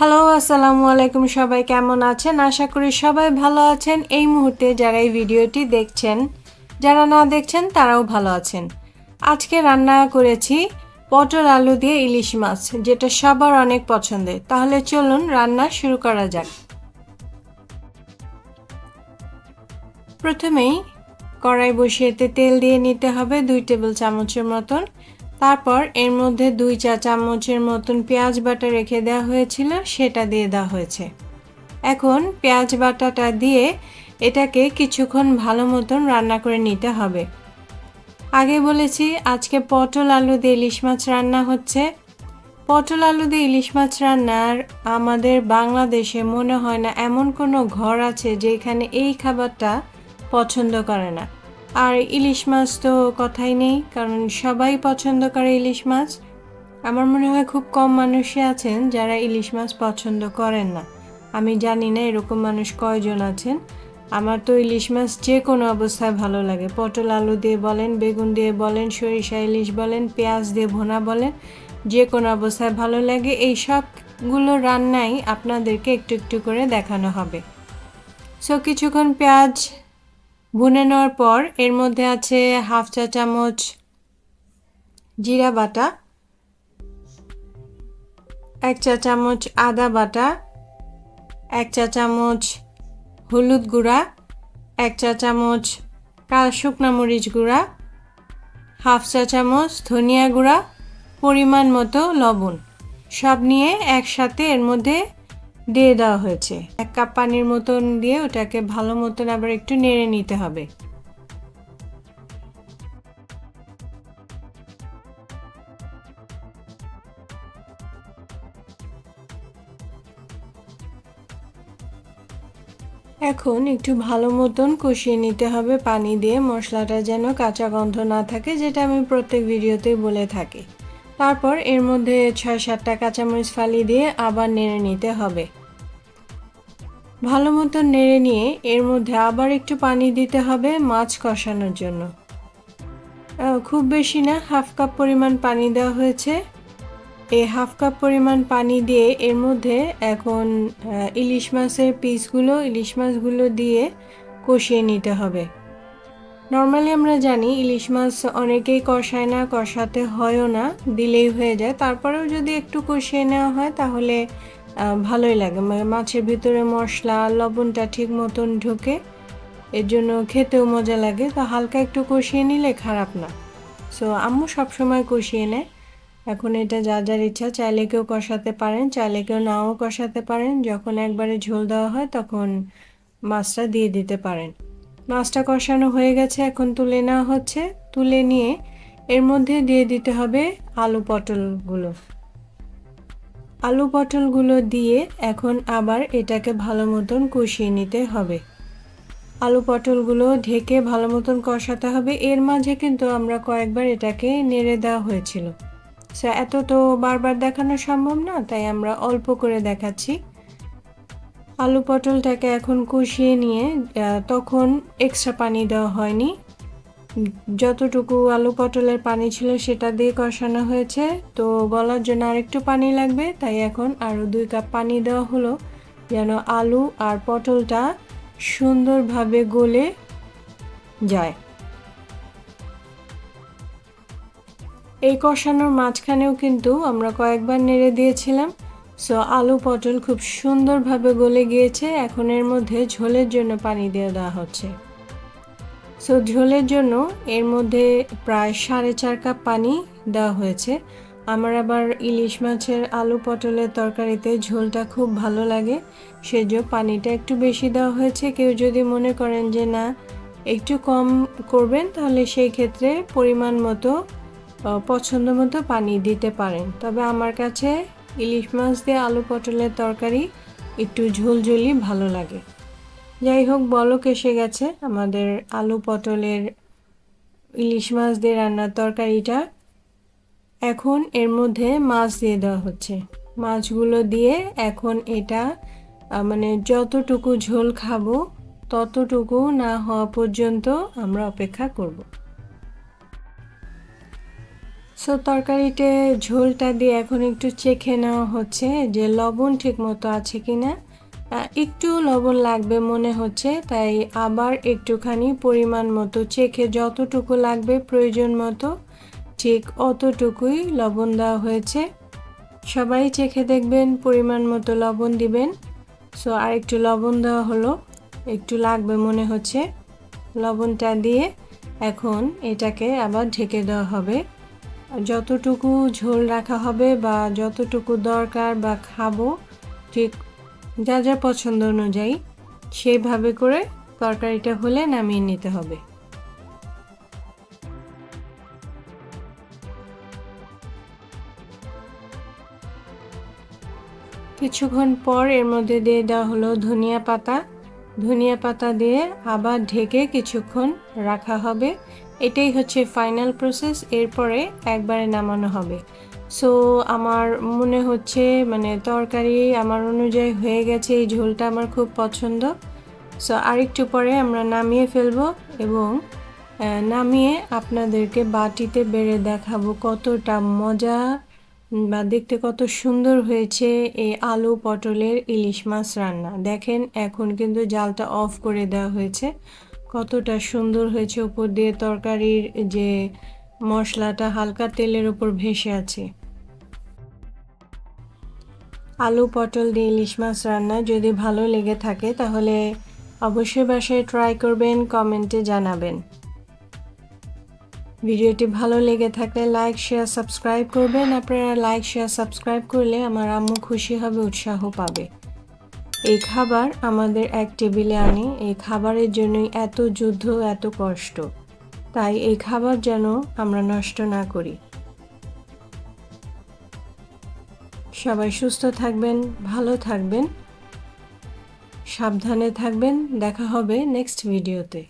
Hello, আসসালামু আলাইকুম। সবাই কেমন আছেন? আশা করি সবাই ভালো আছেন। এই মুহূর্তে যারা এই ভিডিওটি দেখছেন, যারা না দেখছেন তারাও ভালো আছেন। আজকে রান্না করেছি পটল আলু দিয়ে ইলিশ মাছ, যেটা সবার অনেক পছন্দের। তাহলে চলুন রান্না শুরু করা যাক। প্রথমেই কড়াই বসিয়ে তেল দিয়ে নিতে হবে 2 টেবিল চামচের মতন। তারপর এর মধ্যে 2 চা চামচের মতন পেঁয়াজ বাটা রেখে দেওয়া হয়েছিল, সেটা দিয়ে দেওয়া হয়েছে। এখন পেঁয়াজ বাটাটা দিয়ে এটাকে কিছুক্ষণ ভালো মতন রান্না করে নিতে হবে। আগে বলেছি আজকে পটল আলু দিয়ে ইলিশ মাছ রান্না হচ্ছে। পটল আলু দিয়ে ইলিশ মাছ রান্নার আমাদের বাংলাদেশে মনে হয় না এমন কোনো ঘর আছে যেখানে এই খাবারটা পছন্দ করে না। আর ইলিশ মাছ তো কথাই নেই, কারণ সবাই পছন্দ করে ইলিশ মাছ। আমার মনে হয় খুব কম মানুষই আছেন যারা ইলিশ মাছ পছন্দ করেন না। আমি জানি না এরকম মানুষ কয়জন আছেন। আমার তো ইলিশ মাছ যে কোনো অবস্থায় ভালো লাগে। পটল আলু দিয়ে বলেন, বেগুন দিয়ে বলেন, সরিষা ইলিশ বলেন, পেঁয়াজ দিয়ে ভুনা বলেন, যে কোনো অবস্থায় ভালো লাগে। এই সবগুলো রান্নাই আপনাদেরকে একটু একটু করে দেখানো হবে। সো কিছুক্ষণ পেঁয়াজ ভুনে নেওয়ার পর এর মধ্যে আছে হাফ চা চামচ জিরা বাটা, 1 চা চামচ আদা বাটা, 1 চা চামচ হলুদ গুঁড়া, 1 চা চামচ শুকনা মরিচ গুঁড়া, হাফ চা চামচ ধনিয়া গুঁড়া, পরিমাণ মতো লবণ, সব নিয়ে একসাথে এর মধ্যে দিয়ে দেওয়া হয়েছে। 1 কাপ পানির মতন দিয়ে ওটাকে ভালো মতন আবার একটু নেড়ে নিতে হবে। এখন একটু ভালো মতন কষিয়ে নিতে হবে পানি দিয়ে, মশলাটা যেন কাঁচা গন্ধ না থাকে, যেটা আমি প্রত্যেক ভিডিওতেই বলে থাকি। তারপর এর মধ্যে 6-7টা কাঁচামরিচ ফালি দিয়ে আবার নেড়ে নিতে হবে। ভালো মতন নেড়ে নিয়ে এর মধ্যে আবার একটু পানি দিতে হবে মাছ কষানোর জন্য। খুব বেশি না, হাফ কাপ পরিমাণ পানি দেওয়া হয়েছে। এই হাফ কাপ পরিমাণ পানি দিয়ে এর মধ্যে এখন ইলিশ মাছগুলো দিয়ে কষিয়ে নিতে হবে। নর্মালি আমরা জানি ইলিশ মাছ অনেকেই কষায় না, কষাতে হয়ও না, দিলেই হয়ে যায়। তারপরেও যদি একটু কষিয়ে নেওয়া হয় তাহলে ভালোই লাগে। মাছের ভিতরে মশলা লবণটা ঠিক মতন ঢোকে, এর জন্য খেতেও মজা লাগে। তো হালকা একটু কষিয়ে নিলে খারাপ না। সো আম্মু সবসময় কষিয়ে নেয়। এখন এটা যার যার ইচ্ছা, চাইলে কেউ কষাতে পারেন, চাইলে কেউ নাও কষাতে পারেন। যখন একবারে ঝোল দেওয়া হয় তখন মাছটা দিয়ে দিতে পারেন। মাছটা কষানো হয়ে গেছে, এখন তুলে নেওয়া হচ্ছে। তুলে নিয়ে এর মধ্যে দিয়ে দিতে হবে আলু পটলগুলো দিয়ে এখন আবার এটাকে ভালো মতন কষিয়ে নিতে হবে। আলু পটলগুলো ঢেকে ভালো মতন কষাতে হবে। এর মাঝে কিন্তু আমরা কয়েকবার এটাকে নেড়ে দেওয়া হয়েছিল। এত তো বারবার দেখানো সম্ভব না, তাই আমরা অল্প করে দেখাচ্ছি। আলু পটলটাকে এখন কষিয়ে নিয়ে তখন এক্সট্রা পানি দেওয়া হয়নি, যতটুকু আলু পটলের পানি ছিল সেটা দিয়ে কষানো হয়েছে। তো গলার জন্য আরেকটু পানি লাগবে, তাই এখন আরও 2 কাপ পানি দেওয়া হলো, যেন আলু আর পটলটা সুন্দরভাবে গলে যায়। এই কষানোর মাঝখানেও কিন্তু আমরা কয়েকবার নেড়ে দিয়েছিলাম। সো আলু পটল খুব সুন্দরভাবে গলে গিয়েছে। এখন এর মধ্যে ঝোলের জন্য পানি দিয়ে দেওয়া হচ্ছে। সো ঝোলের জন্য এর মধ্যে প্রায় 4.5 কাপ পানি দেওয়া হয়েছে। আমার আবার ইলিশ মাছের আলু পটলের তরকারিতে ঝোলটা খুব ভালো লাগে, সেজন্য পানিটা একটু বেশি দেওয়া হয়েছে। কেউ যদি মনে করেন যে না একটু কম করবেন, তাহলে সেই ক্ষেত্রে পরিমাণ মতো পছন্দ মতো পানি দিতে পারেন। তবে আমার কাছে ইলিশ মাছ দিয়ে আলু পটলের তরকারি একটু ঝোলঝোলি ভালো লাগে। যাই হোক, বলক এসে গেছে আমাদের আলু পটলের ইলিশ মাছ দিয়ে রান্নার তরকারিটা। এখন এর মধ্যে মাছ দিয়ে দেওয়া হচ্ছে। মাছগুলো দিয়ে এখন এটা মানে যতটুকু ঝোল খাবো ততটুকু না হওয়া পর্যন্ত আমরা অপেক্ষা করব। সো তরকারিতে ঝোলটা দিয়ে এখন একটু চেখে নেওয়া হচ্ছে যে লবণ ঠিক মতো আছে কিনা। একটু লবণ লাগবে মনে হচ্ছে, তাই আবার একটুখানি পরিমাণ মতো চেখে যতটুকু লাগবে প্রয়োজন মতো ঠিক অতটুকুই লবণ দেওয়া হয়েছে। সবাই চেখে দেখবেন, পরিমাণ মতো লবণ দিবেন। সো আর একটু লবণ দেওয়া হলো, একটু লাগবে মনে হচ্ছে। লবণটা দিয়ে এখন এটাকে আবার ঢেকে দেওয়া হবে। যতটুকু ঝোল রাখা হবে বা যতটুকু দরকার বা খাবো ঠিক যা যা পছন্দ অনুযায়ী সেইভাবে করে তরকারিটা হলে নামিয়ে নিতে হবে। কিছুক্ষণ পর এর মধ্যে দিয়ে দেওয়া হলো ধনিয়া পাতা। ধনিয়া পাতা দিয়ে আবার ঢেকে কিছুক্ষণ রাখা হবে। এটাই হচ্ছে ফাইনাল প্রসেস, এরপরে একবারে নামানো হবে। সো আমার মনে হচ্ছে মানে তরকারি আমার অনুযায়ী হয়ে গেছে, এই ঝোলটা আমার খুব পছন্দ। সো আরেকটু পরে আমরা নামিয়ে ফেলবো এবং নামিয়ে আপনাদেরকে বাটিতে বেড়ে দেখাবো কতটা মজা বা দেখতে কত সুন্দর হয়েছে এই আলু পটলের ইলিশ মাছ রান্না। দেখেন এখন কিন্তু জালটা অফ করে দেওয়া হয়েছে, কতটা সুন্দর হয়েছে। উপর দিয়ে তরকারির যে মশলাটা হালকা তেলের উপর ভেসে আছে। আলু পটল দিয়ে ইলিশ মাছ রান্না যদি ভালো লেগে থাকে তাহলে অবশ্যই বাসায় ট্রাই করবেন, কমেন্টে জানাবেন। ভিডিওটি ভালো লেগে থাকলে লাইক শেয়ার সাবস্ক্রাইব করবেন। আপনারা লাইক শেয়ার সাবস্ক্রাইব করলে আমার আম্মু খুশি হবে, উৎসাহ পাবে। এই খাবার আমাদের এক টেবিলে আনি, এই খাবারের জন্যই এত যুদ্ধ, এত কষ্ট। তাই এই খাবার যেন আমরা নষ্ট না করি। সবাই সুস্থ থাকবেন, ভালো থাকবেন, সাবধানে থাকবেন। দেখা হবে নেক্সট ভিডিওতে।